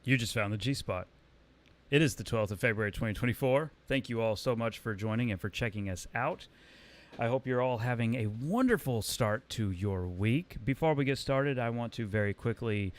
You just found the G Spot. It is the 12th of February 2024. Thank you all so much for joining and for checking us out. I hope you're all having a wonderful start to your week. Before we get started, I want to very quickly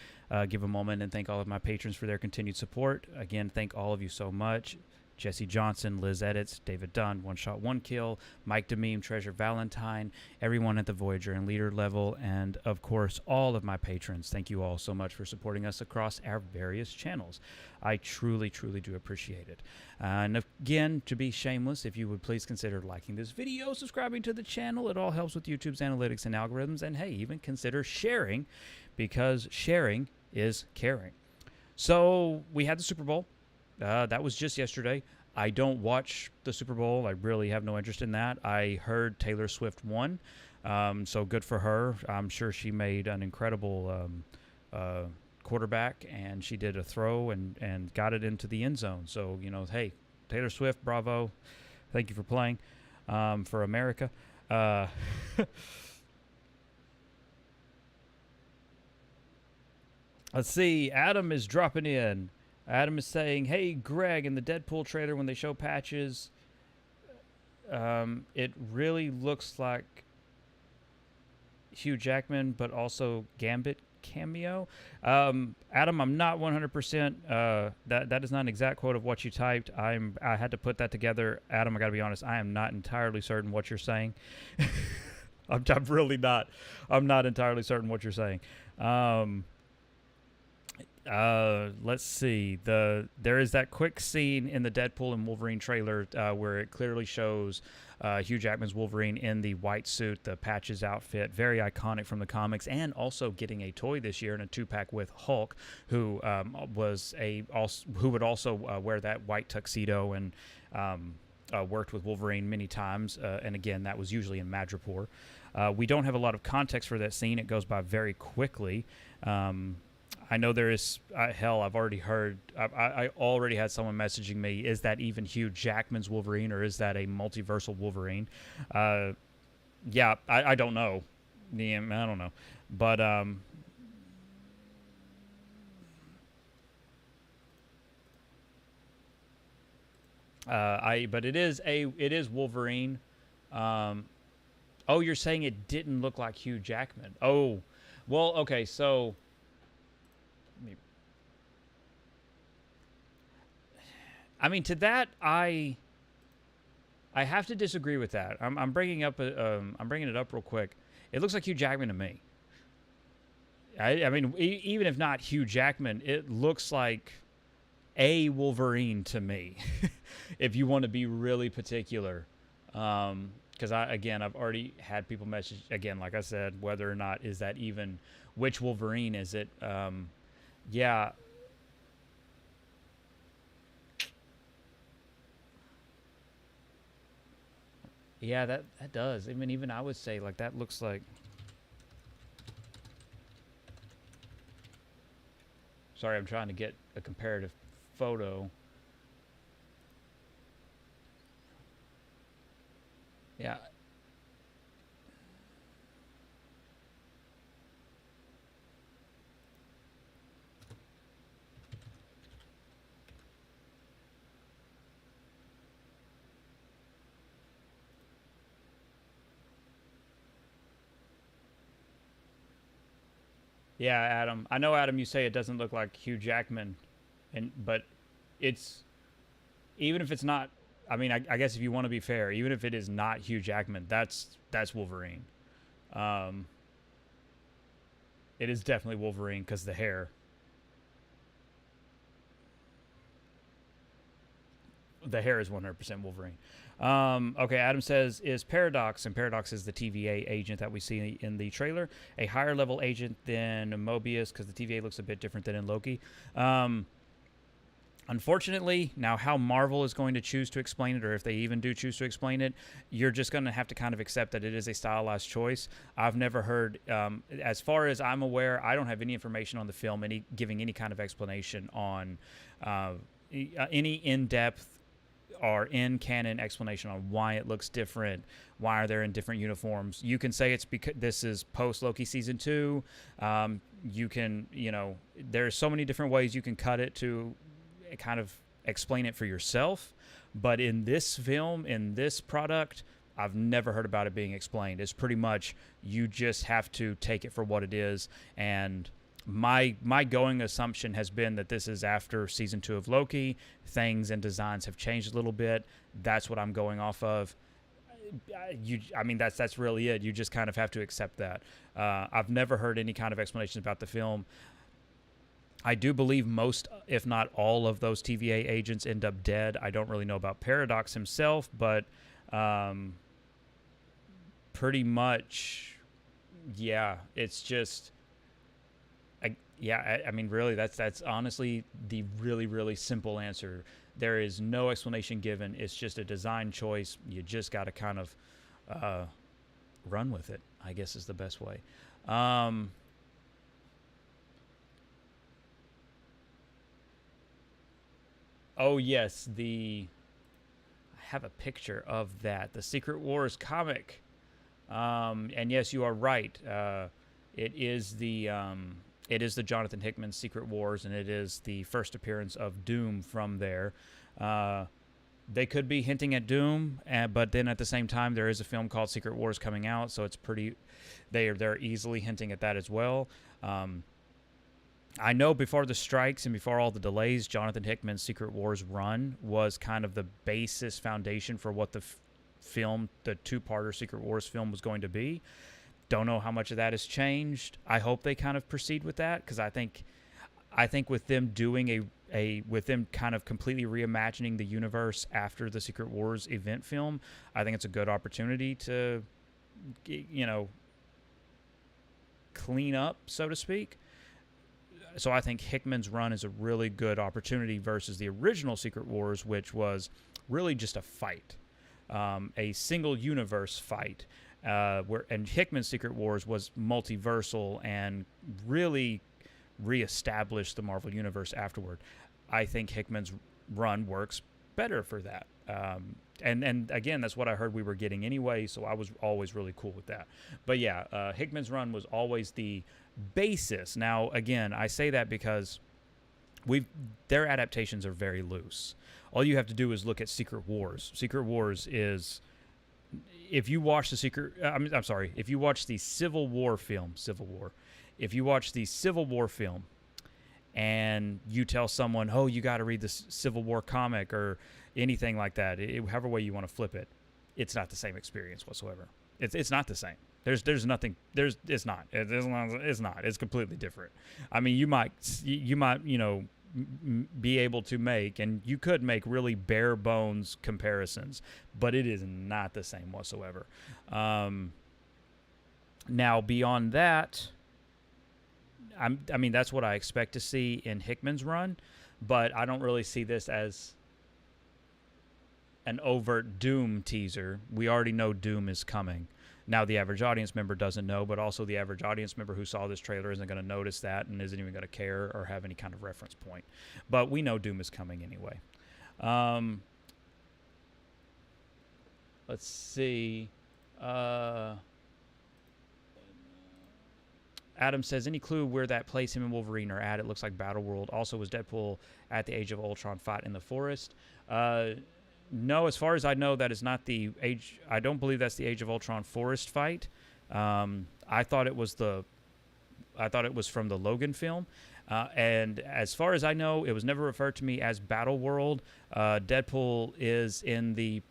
give a moment and thank all of my patrons for their continued support. Again, thank all of you so much. Jesse Johnson, Liz Edits, David Dunn, One Shot, One Kill, Mike Dememe, Treasure Valentine, everyone at the Voyager and Leader level, and of course, all of my patrons. Thank you all so much for supporting us across our various channels. I truly, truly do appreciate it. And again, to be shameless, if you would please consider liking this video, subscribing to the channel. It all helps with YouTube's analytics and algorithms. And hey, even consider sharing, because sharing is caring. So we had the Super Bowl. That was just yesterday. I don't watch the Super Bowl. I really have no interest in that. I heard Taylor Swift won, so good for her. I'm sure she made an incredible quarterback, and she did a throw and got it into the end zone. So, you know, hey, Taylor Swift, bravo. Thank you for playing for America. Let's see. Adam is dropping in. Adam is saying, hey, Greg, in the Deadpool trailer, when they show patches, it really looks like Hugh Jackman, but also Gambit cameo. Adam, I'm not 100%. That is not an exact quote of what you typed. I had to put that together. Adam, I got to be honest, I am not entirely certain what you're saying. I'm really not. I'm not entirely certain what you're saying. Let's see. There is that quick scene in the Deadpool and Wolverine trailer where it clearly shows Hugh Jackman's Wolverine in the white suit, the patches outfit, very iconic from the comics, and also getting a toy this year in a 2-pack with Hulk, who would also wear that white tuxedo and worked with Wolverine many times. And again, that was usually in Madripoor. We don't have a lot of context for that scene. It goes by very quickly. I know there is, hell, I've already heard, I already had someone messaging me, is that even Hugh Jackman's Wolverine, or is that a multiversal Wolverine? Yeah, I don't know. Yeah, I don't know. But, but it is Wolverine. Oh, you're saying it didn't look like Hugh Jackman. Oh, well, okay, so... I mean, to that, I have to disagree with that. I'm bringing it up real quick. It looks like Hugh Jackman to me. I mean, even if not Hugh Jackman, it looks like a Wolverine to me. If you want to be really particular, because I've already had people message again, like I said, whether or not is that even which Wolverine is it? Yeah. Yeah, that does. I mean, even I would say, like, that looks like... Sorry, I'm trying to get a comparative photo. Yeah. Yeah, Adam. I know, Adam, you say it doesn't look like Hugh Jackman, but it's... Even if it's not... I mean, I guess if you want to be fair, even if it is not Hugh Jackman, that's Wolverine. It is definitely Wolverine because the hair. The hair is 100% Wolverine. Okay, Adam says, is Paradox, and Paradox is the TVA agent that we see in the trailer, a higher level agent than Mobius, because the TVA looks a bit different than in Loki. Unfortunately, now how Marvel is going to choose to explain it, or if they even do choose to explain it, you're just going to have to kind of accept that it is a stylized choice. I've never heard, as far as I'm aware, I don't have any information on the film, giving any kind of explanation on any in-depth are in canon explanation on why it looks different, why are they in different uniforms. You can say it's because this is post Loki season 2. You can, there's so many different ways you can cut it to kind of explain it for yourself. But in this film, in this product, I've never heard about it being explained. It's pretty much you just have to take it for what it is. And my going assumption has been that this is after season 2 of Loki. Things and designs have changed a little bit. That's what I'm going off of. That's really it. You just kind of have to accept that. I've never heard any kind of explanations about the film. I do believe most, if not all, of those TVA agents end up dead. I don't really know about Paradox himself, but pretty much, yeah, it's just, really, that's honestly the really, really simple answer. There is no explanation given. It's just a design choice. You just got to kind of run with it, I guess is the best way. Oh, yes, I have a picture of that. The Secret Wars comic. And yes, you are right. It is the Jonathan Hickman Secret Wars, and it is the first appearance of Doom from there. They could be hinting at Doom, but then at the same time, there is a film called Secret Wars coming out, so it's pretty. They're easily hinting at that as well. I know before the strikes and before all the delays, Jonathan Hickman's Secret Wars run was kind of the basis foundation for what the film, the two-parter Secret Wars film, was going to be. Don't know how much of that has changed. I hope they kind of proceed with that, because I think with them doing with them kind of completely reimagining the universe after the Secret Wars event film, I think it's a good opportunity to, clean up, so to speak. So I think Hickman's run is a really good opportunity versus the original Secret Wars, which was really just a fight, a single universe fight. And Hickman's Secret Wars was multiversal and really reestablished the Marvel Universe afterward. I think Hickman's run works better for that. And again, that's what I heard we were getting anyway, so I was always really cool with that. But yeah, Hickman's run was always the basis. Now, again, I say that because their adaptations are very loose. All you have to do is look at Secret Wars. Secret Wars is, if you watch if you watch the Civil War film, if you watch the Civil War film and you tell someone, oh, you got to read the Civil War comic or anything like that, however way you want to flip it, it's not the same experience whatsoever. It's not the same. It's not. It's completely different. I mean, you might, be able to make, and you could make really bare bones comparisons, but it is not the same whatsoever. Now, beyond that, that's what I expect to see in Hickman's run, but I don't really see this as an overt Doom teaser. We already know Doom is coming. Now, the average audience member doesn't know, but also the average audience member who saw this trailer isn't going to notice that and isn't even going to care or have any kind of reference point. But we know Doom is coming anyway. Let's see. Adam says, any clue where that place him and Wolverine are at? It looks like Battleworld. Also, was Deadpool at the Age of Ultron fight in the forest? No, as far as I know, that is not the Age. I don't believe that's the Age of Ultron forest fight. I thought it was from the Logan film. And as far as I know, it was never referred to me as Battleworld. Deadpool is in the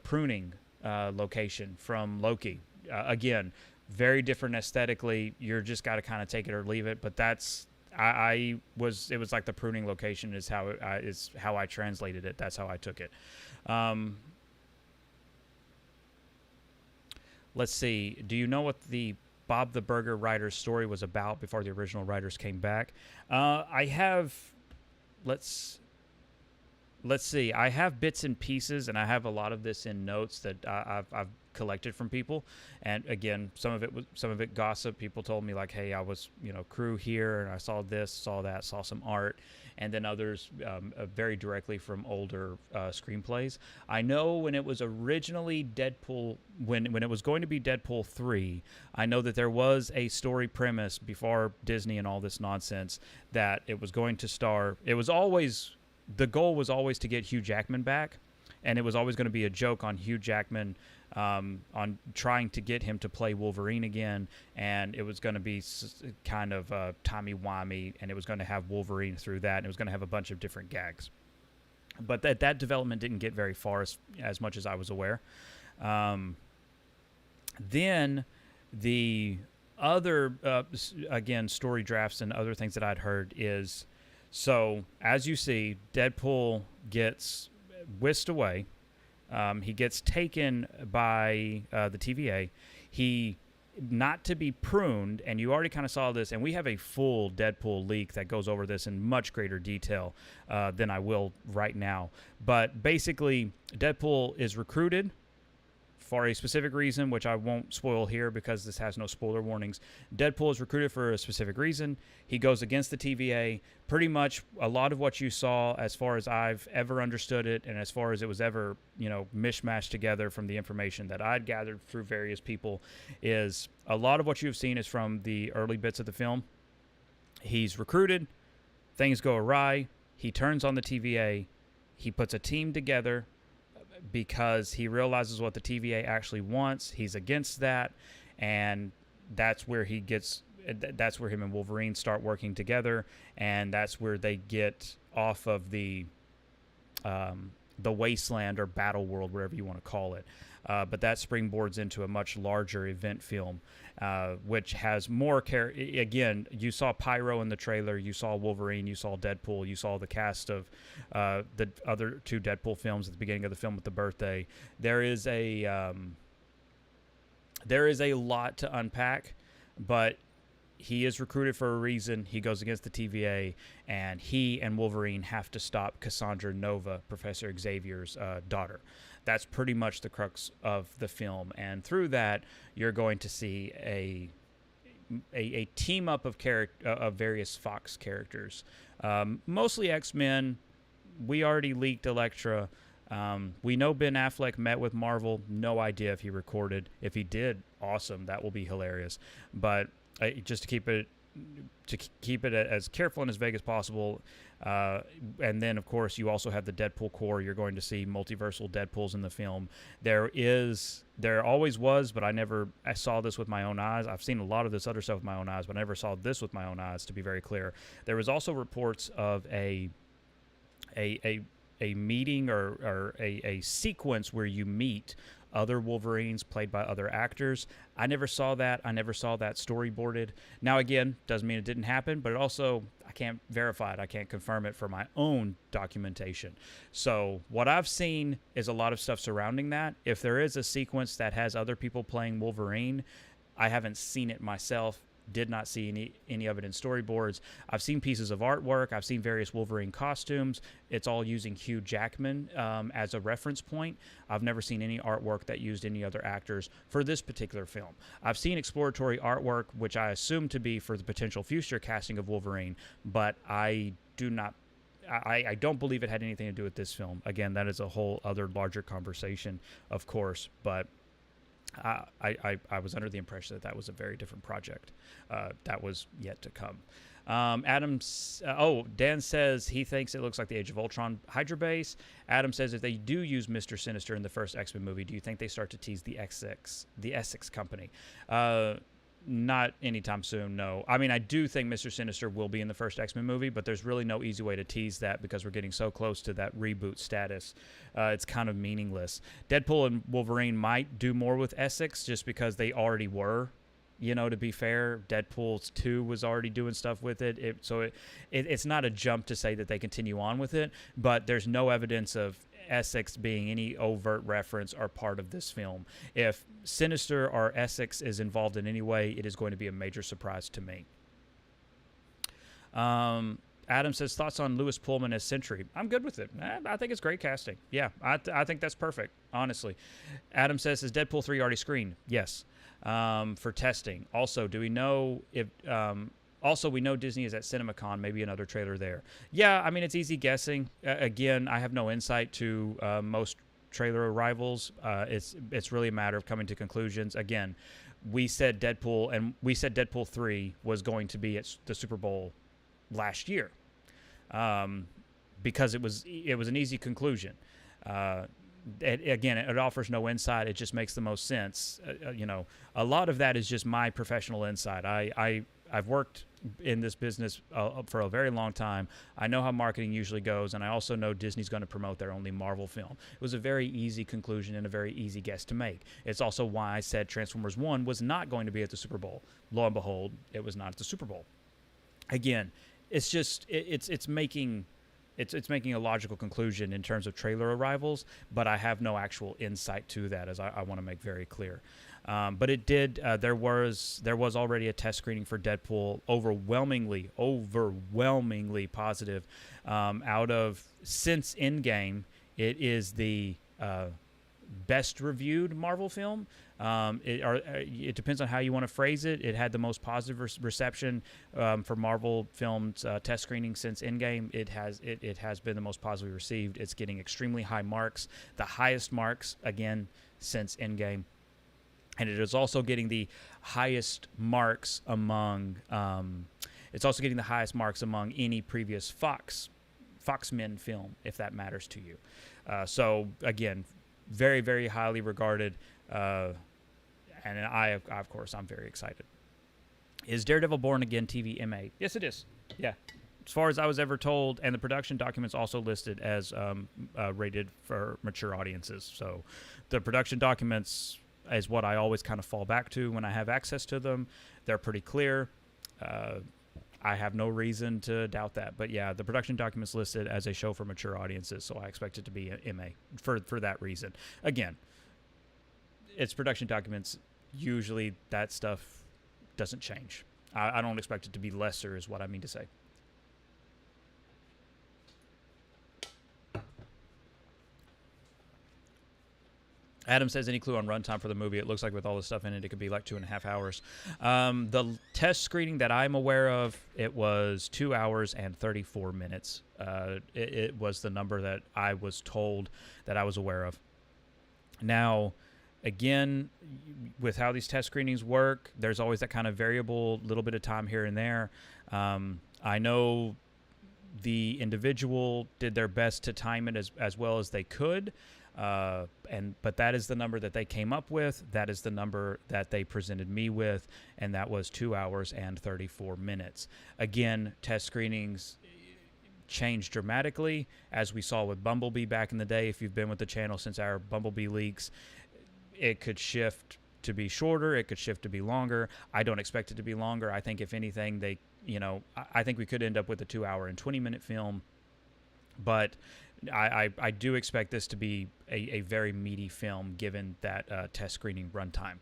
pruning location from Loki. Again, very different aesthetically. You're just got to kind of take it or leave it. But that's it was like the pruning location is how I translated it. That's how I took it. Let's see. Do you know what the Bob the Burger writer's story was about before the original writers came back? I have. Let's let's see. I have bits and pieces, and I have a lot of this in notes that I've collected from people. And again, some of it gossip. People told me like, "Hey, I was crew here, and I saw this, saw that, saw some art," and then others very directly from older screenplays. I know when it was originally Deadpool, when it was going to be Deadpool 3, I know that there was a story premise before Disney and all this nonsense that it was going to star. It was always the goal was always to get Hugh Jackman back, and it was always going to be a joke on Hugh Jackman on trying to get him to play Wolverine again, and it was going to be kind of timey-wimey, and it was going to have Wolverine through that, and it was going to have a bunch of different gags. But that development didn't get very far as much as I was aware. Then the other, again, story drafts and other things that I'd heard is, so as you see, Deadpool gets whisked away. He gets taken by the TVA. He, not to be pruned, and you already kind of saw this, and we have a full Deadpool leak that goes over this in much greater detail than I will right now. But basically, Deadpool is recruited for a specific reason, which I won't spoil here because this has no spoiler warnings. Deadpool is recruited for a specific reason. He goes against the TVA. Pretty much a lot of what you saw, as far as I've ever understood it, and as far as it was ever, mishmashed together from the information that I'd gathered through various people, is a lot of what you've seen is from the early bits of the film. He's recruited. Things go awry. He turns on the TVA. He puts a team together because he realizes what the TVA actually wants. He's against that, and that's where him and Wolverine start working together, and that's where they get off of the wasteland or battle world, wherever you want to call it. But that springboards into a much larger event film, which has more again, you saw Pyro in the trailer, you saw Wolverine, you saw Deadpool, you saw the cast of the other two Deadpool films at the beginning of the film with the birthday. There is a lot to unpack, but he is recruited for a reason. He goes against the TVA, and he and Wolverine have to stop Cassandra Nova, Professor Xavier's daughter. That's pretty much the crux of the film, and through that, you're going to see a team up of various Fox characters, mostly X-Men. We already leaked Elektra. We know Ben Affleck met with Marvel. No idea if he recorded. If he did, awesome. That will be hilarious. But just to keep it as careful and as vague as possible. And then, of course, you also have the Deadpool core. You're going to see multiversal Deadpools in the film. There always was, but I saw this with my own eyes. I've seen a lot of this other stuff with my own eyes, but I never saw this with my own eyes, to be very clear. There was also reports of a meeting or a sequence where you meet other Wolverines played by other actors. I never saw that. I never saw that storyboarded. Now, again, doesn't mean it didn't happen, but it also, I can't verify it. I can't confirm it for my own documentation. So what I've seen is a lot of stuff surrounding that. If there is a sequence that has other people playing Wolverine, I haven't seen it myself. Did not see any of it in storyboards. I've seen pieces of artwork. I've seen various Wolverine costumes. It's all using Hugh Jackman as a reference point. I've never seen any artwork that used any other actors for this particular film. I've seen exploratory artwork, which I assume to be for the potential future casting of Wolverine, but I don't believe it had anything to do with this film. Again, that is a whole other larger conversation, of course, but I was under the impression that was a very different project that was yet to come. Dan says he thinks it looks like the Age of Ultron Hydra base. Adam says if they do use Mr. Sinister in the first X-Men movie, do you think they start to tease the Essex Company? Not anytime soon, no. I mean, I do think Mr. Sinister will be in the first X-Men movie, but there's really no easy way to tease that because we're getting so close to that reboot status. It's kind of meaningless. Deadpool and Wolverine might do more with Essex just because they already were. To be fair, Deadpool 2 was already doing stuff with it. It's not a jump to say that they continue on with it, but there's no evidence of Essex being any overt reference or part of this film. If Sinister or Essex is involved in any way, it is going to be a major surprise to me. Adam says, thoughts on Lewis Pullman as Sentry. I'm good with it. I think it's great casting. Yeah, I think that's perfect, honestly. Adam says, is Deadpool 3 already screened? Yes, for testing. Also, do we know if... also, we know Disney is at CinemaCon, maybe another trailer there. Yeah, I mean, it's easy guessing. Again, I have no insight to most trailer arrivals. It's really a matter of coming to conclusions. Again, we said Deadpool 3 was going to be at the Super Bowl last year, because it was an easy conclusion. Again, it offers no insight. It just makes the most sense. A lot of that is just my professional insight. I've worked in this business for a very long time. I know how marketing usually goes, and I also know Disney's going to promote their only Marvel film. It was a very easy conclusion and a very easy guess to make. It's also why I said Transformers 1 was not going to be at the Super Bowl. Lo and behold, it was not at the Super Bowl. Again, it's just it's making a logical conclusion in terms of trailer arrivals, but I have no actual insight to that, as I want to make very clear. But it did. There was already a test screening for Deadpool, overwhelmingly positive. Since Endgame, it is the best reviewed Marvel film. It depends on how you want to phrase it. It had the most positive reception for Marvel films test screening since Endgame. It has been the most positively received. It's getting extremely high marks, the highest marks again since Endgame. And it is also getting the highest marks among. It's also getting the highest marks among any previous Foxmen film, if that matters to you. So again, very, very highly regarded, and of course, I'm very excited. Is Daredevil Born Again TV MA? Yes, it is. Yeah, as far as I was ever told, and the production documents also listed as rated for mature audiences. So, the production documents is what I always kind of fall back to when I have access to them. They're pretty clear. I have no reason to doubt that. But yeah, the production documents listed as a show for mature audiences, so I expect it to be an MA for that reason. Again, it's production documents. Usually that stuff doesn't change. I don't expect it to be lesser, is what I mean to say. Adam says, any clue on runtime for the movie? It looks like with all the stuff in it, it could be like 2.5 hours. The test screening that I'm aware of, it was 2 hours and 34 minutes. It was the number that I was told that I was aware of. Now, again, with how these test screenings work, there's always that kind of variable, little bit of time here and there. I know the individual did their best to time it as well as they could. But that is the number that they came up with. That is the number that they presented me with, and that was 2 hours and 34 minutes. Again, test screenings changed dramatically, as we saw with Bumblebee back in the day. If you've been with the channel since our Bumblebee leaks, it could shift to be shorter. It could shift to be longer. I don't expect it to be longer. I think if anything, I think we could end up with a 2 hour and 20 minute film, but I do expect this to be a very meaty film given that test screening runtime.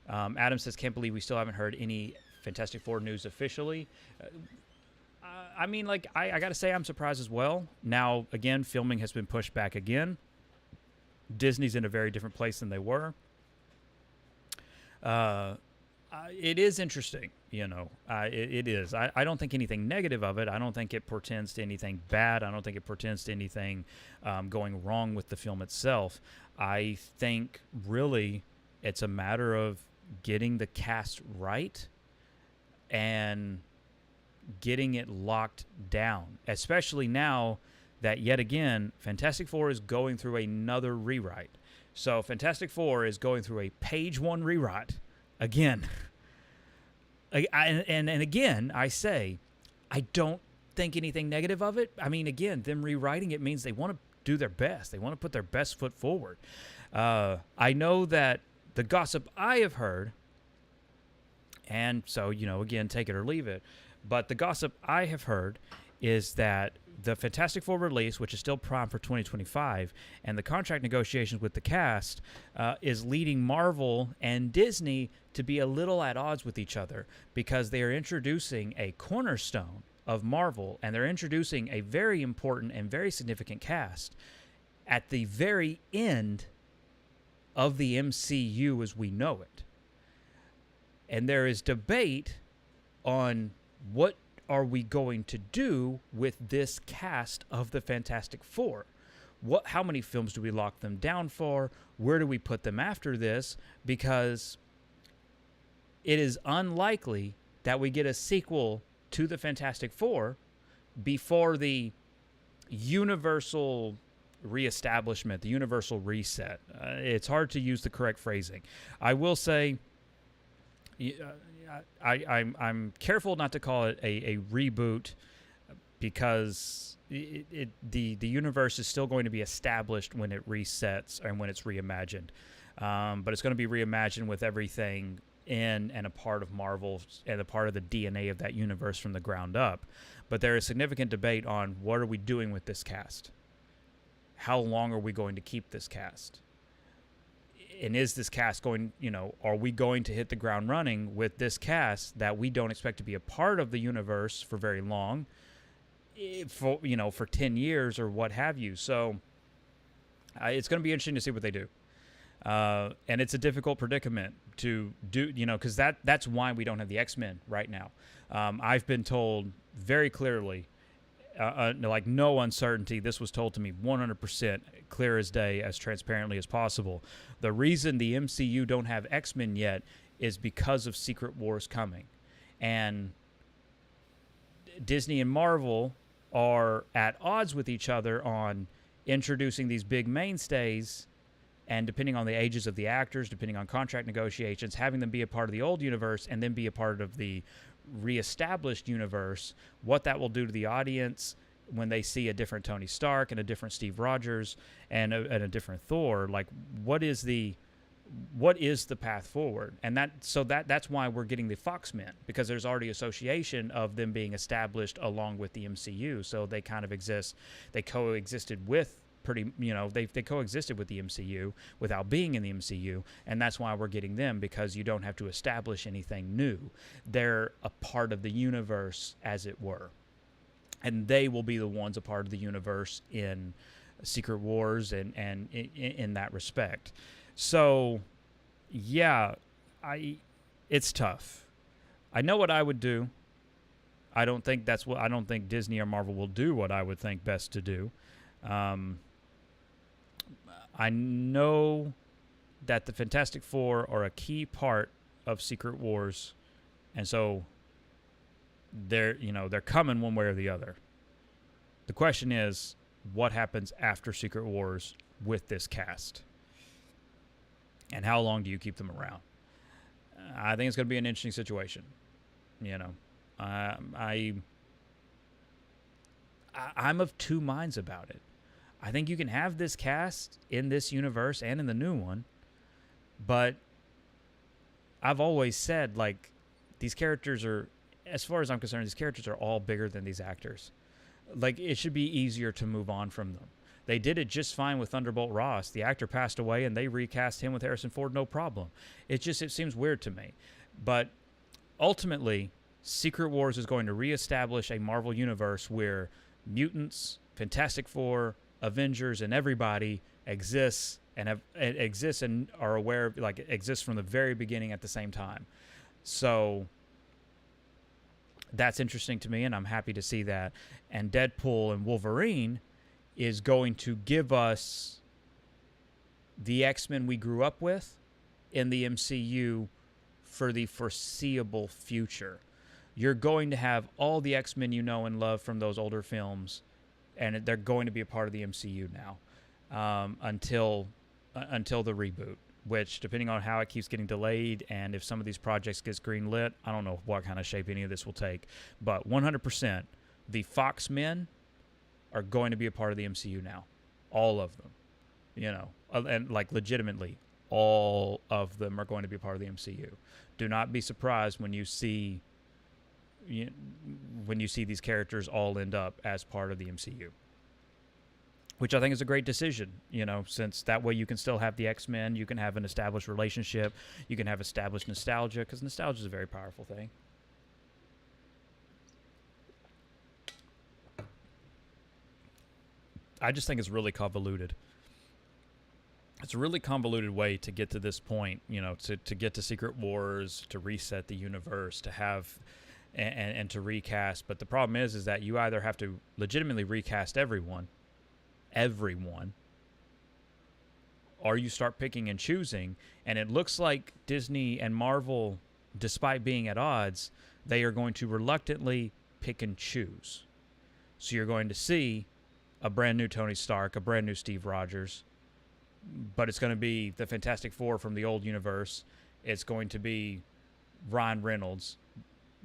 Adam says, can't believe we still haven't heard any Fantastic Four news officially. I mean, like, I got to say I'm surprised as well. Now, again, filming has been pushed back again. Disney's in a very different place than they were. It is interesting, it is. I don't think anything negative of it. I don't think it portends to anything bad. I don't think it portends to anything going wrong with the film itself. I think really it's a matter of getting the cast right and getting it locked down, especially now that, yet again, Fantastic Four is going through another rewrite. So Fantastic Four is going through a page one rewrite again. And again, I say, I don't think anything negative of it. I mean, again, them rewriting it means they want to do their best. They want to put their best foot forward. I know that the gossip I have heard, and so, again, take it or leave it, but the gossip I have heard is that the Fantastic Four release, which is still primed for 2025, and the contract negotiations with the cast is leading Marvel and Disney to be a little at odds with each other, because they are introducing a cornerstone of Marvel, and they're introducing a very important and very significant cast at the very end of the MCU as we know it. And there is debate on what are we going to do with this cast of the Fantastic Four. How many films do we lock them down for? Where do we put them after this? Because it is unlikely that we get a sequel to the Fantastic Four before the universal reestablishment, the universal reset. It's hard to use the correct phrasing. I will say, I'm careful not to call it a reboot, because the universe is still going to be established when it resets and when it's reimagined. But it's going to be reimagined with everything in and a part of Marvel and a part of the DNA of that universe from the ground up. But there is significant debate on what are we doing with this cast? How long are we going to keep this cast? And is this cast going, are we going to hit the ground running with this cast that we don't expect to be a part of the universe for very long, for 10 years or what have you? So it's going to be interesting to see what they do. And it's a difficult predicament to do, because that's why we don't have the X-Men right now. I've been told very clearly, like no uncertainty, this was told to me 100% clear as day, as transparently as possible. The reason the MCU don't have X-Men yet is because of Secret Wars coming. And Disney and Marvel are at odds with each other on introducing these big mainstays, and depending on the ages of the actors, depending on contract negotiations, having them be a part of the old universe and then be a part of the reestablished universe, what that will do to the audience when they see a different Tony Stark and a different Steve Rogers and a different Thor. Like, what is the path forward? And that's why we're getting the Fox-Men, because there's already association of them being established along with the MCU. So they kind of exist. They coexisted with they coexisted with the MCU without being in the MCU, and that's why we're getting them, because you don't have to establish anything new. They're a part of the universe, as it were, and they will be the ones a part of the universe in Secret Wars and in that respect. So, yeah, it's tough. I know what I would do. I don't think Disney or Marvel will do what I would think best to do. I know that the Fantastic Four are a key part of Secret Wars, and so they're coming one way or the other. The question is, what happens after Secret Wars with this cast, and how long do you keep them around? I think it's going to be an interesting situation. I'm of two minds about it. I think you can have this cast in this universe and in the new one, but I've always said, like, these characters are, as far as I'm concerned, these characters are all bigger than these actors. Like, it should be easier to move on from them. They did it just fine with Thunderbolt Ross. The actor passed away, and they recast him with Harrison Ford, no problem. It seems weird to me. But ultimately, Secret Wars is going to reestablish a Marvel universe where mutants, Fantastic Four, Avengers, and everybody exists and are aware of, like, exists from the very beginning at the same time. So that's interesting to me, and I'm happy to see that. And Deadpool and Wolverine is going to give us the X-Men we grew up with in the MCU for the foreseeable future. You're going to have all the X-Men you know and love from those older films, and they're going to be a part of the MCU now until the reboot, which, depending on how it keeps getting delayed and if some of these projects gets greenlit, I don't know what kind of shape any of this will take. But 100%, the Fox-Men are going to be a part of the MCU now. All of them. And, like, legitimately, all of them are going to be a part of the MCU. Do not be surprised when you see these characters all end up as part of the MCU, which I think is a great decision, since that way you can still have the X-Men, you can have an established relationship, you can have established nostalgia, because nostalgia is a very powerful thing. I just think it's really convoluted. It's a really convoluted way to get to this point, to get to Secret Wars, to reset the universe, to have and to recast. But the problem is that you either have to legitimately recast everyone, or you start picking and choosing. And it looks like Disney and Marvel, despite being at odds, they are going to reluctantly pick and choose. So you're going to see a brand new Tony Stark, a brand new Steve Rogers, but it's going to be the Fantastic Four from the old universe. It's going to be Ryan Reynolds,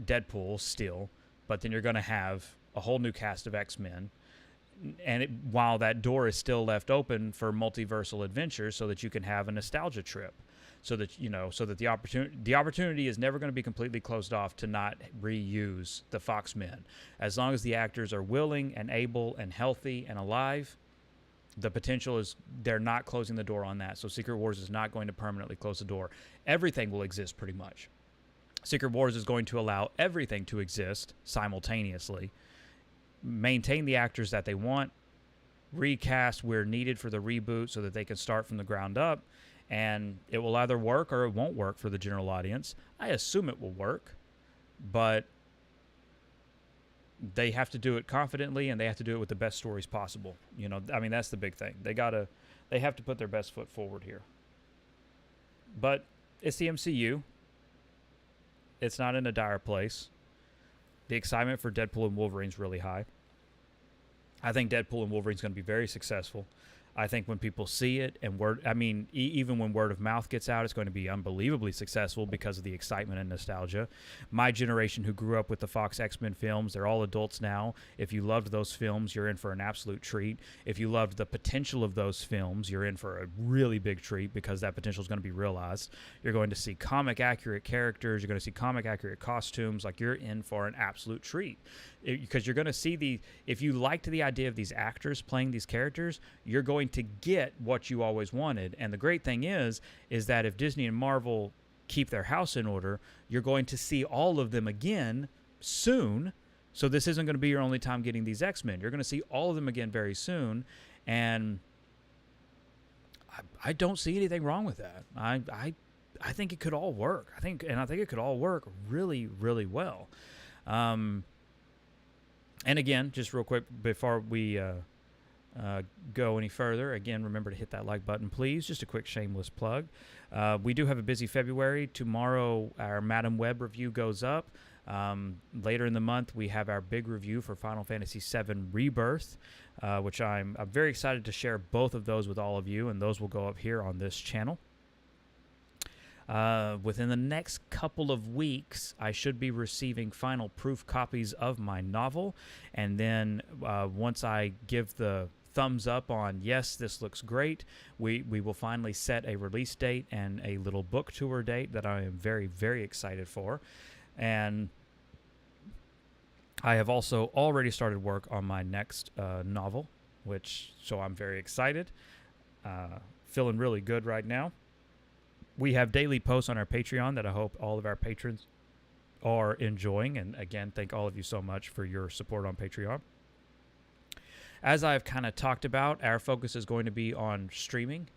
Deadpool still, but then you're going to have a whole new cast of X-Men. And while that door is still left open for multiversal adventures, so that you can have a nostalgia trip, so that the opportunity is never going to be completely closed off to not reuse the Fox Men. As long as the actors are willing and able and healthy and alive, the potential is they're not closing the door on that. So Secret Wars is not going to permanently close the door. Everything will exist pretty much. Secret Wars is going to allow everything to exist simultaneously, maintain the actors that they want, recast where needed for the reboot so that they can start from the ground up, and it will either work or it won't work for the general audience. I assume it will work, but they have to do it confidently, and they have to do it with the best stories possible. That's the big thing. They have to put their best foot forward here. But it's the MCU. It's not in a dire place. The excitement for Deadpool and Wolverine is really high. I think Deadpool and Wolverine is going to be very successful. I think when people see it and even when word of mouth gets out, it's going to be unbelievably successful because of the excitement and nostalgia. My generation who grew up with the Fox X-Men films, they're all adults now. If you loved those films, you're in for an absolute treat. If you loved the potential of those films, you're in for a really big treat because that potential is going to be realized. You're going to see comic-accurate characters. You're going to see comic-accurate costumes. Like, you're in for an absolute treat. Because you're going to see if you liked the idea of these actors playing these characters, you're going to get what you always wanted. And the great thing is that if Disney and Marvel keep their house in order, you're going to see all of them again soon. So this isn't going to be your only time getting these X-Men. You're going to see all of them again very soon. And I don't see anything wrong with that. I think it could all work. I think it could all work really, really well. And again, just real quick before we go any further, again, remember to hit that like button, please. Just a quick shameless plug. We do have a busy February. Tomorrow, our Madam Web review goes up. Later in the month, we have our big review for Final Fantasy VII Rebirth, which I'm very excited to share both of those with all of you, and those will go up here on this channel. Within the next couple of weeks, I should be receiving final proof copies of my novel. And then once I give the thumbs up on, yes, this looks great, we will finally set a release date and a little book tour date that I am very, very excited for. And I have also already started work on my next novel, so I'm very excited. Feeling really good right now. We have daily posts on our Patreon that I hope all of our patrons are enjoying. And again, thank all of you so much for your support on Patreon. As I've kind of talked about, our focus is going to be on streaming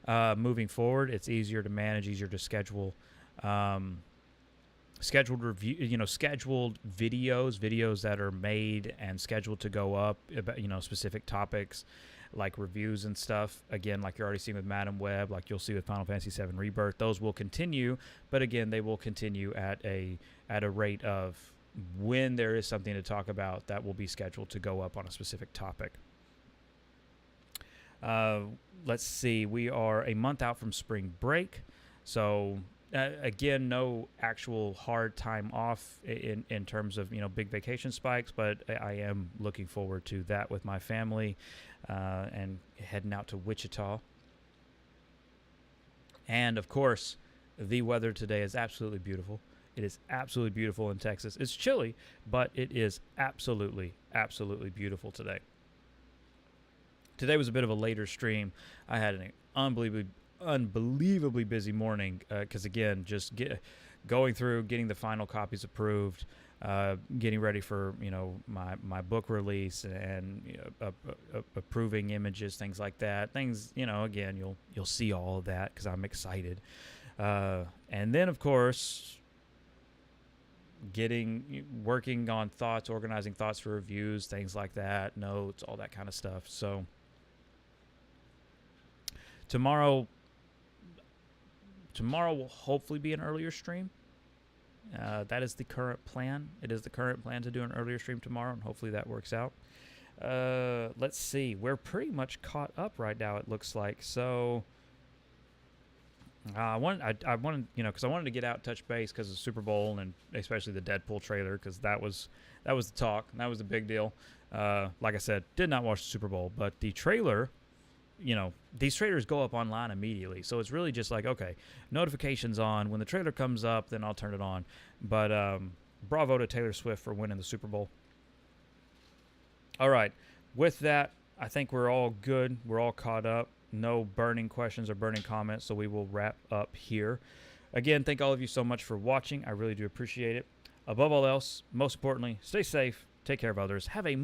moving forward. It's easier to manage, easier to schedule. Scheduled review, scheduled videos that are made and scheduled to go up about, specific topics, like reviews and stuff. Again, like you're already seeing with Madam Web, like you'll see with Final Fantasy VII Rebirth. Those will continue, but again, they will continue at a rate of when there is something to talk about that will be scheduled to go up on a specific topic. Let's see. We are a month out from spring break, so again, no actual hard time off in terms of big vacation spikes, but I am looking forward to that with my family and heading out to Wichita. And of course, the weather today is absolutely beautiful. It is absolutely beautiful in Texas. It's chilly, but it is absolutely, absolutely beautiful today. Today was a bit of a later stream. I had an unbelievably busy morning because again, just going through getting the final copies approved, getting ready for my book release and approving images, things like that. Things, again, you'll see all of that because I'm excited. And then of course, working on thoughts, organizing thoughts for reviews, things like that, notes, all that kind of stuff. So tomorrow will hopefully be an earlier stream. That is the current plan. It is the current plan to do an earlier stream tomorrow, and hopefully that works out. Let's see. We're pretty much caught up right now, it looks like. So I wanted, because I wanted to get out and touch base because of Super Bowl and especially the Deadpool trailer, because that was the talk. That was the big deal. Like I said, did not watch the Super Bowl, but the trailer, these trailers go up online immediately. So it's really just like, okay, notifications on. When the trailer comes up, then I'll turn it on. But bravo to Taylor Swift for winning the Super Bowl. All right. With that, I think we're all good. We're all caught up. No burning questions or burning comments, so we will wrap up here. Again, thank all of you so much for watching. I really do appreciate it. Above all else, most importantly, stay safe, take care of others. Have a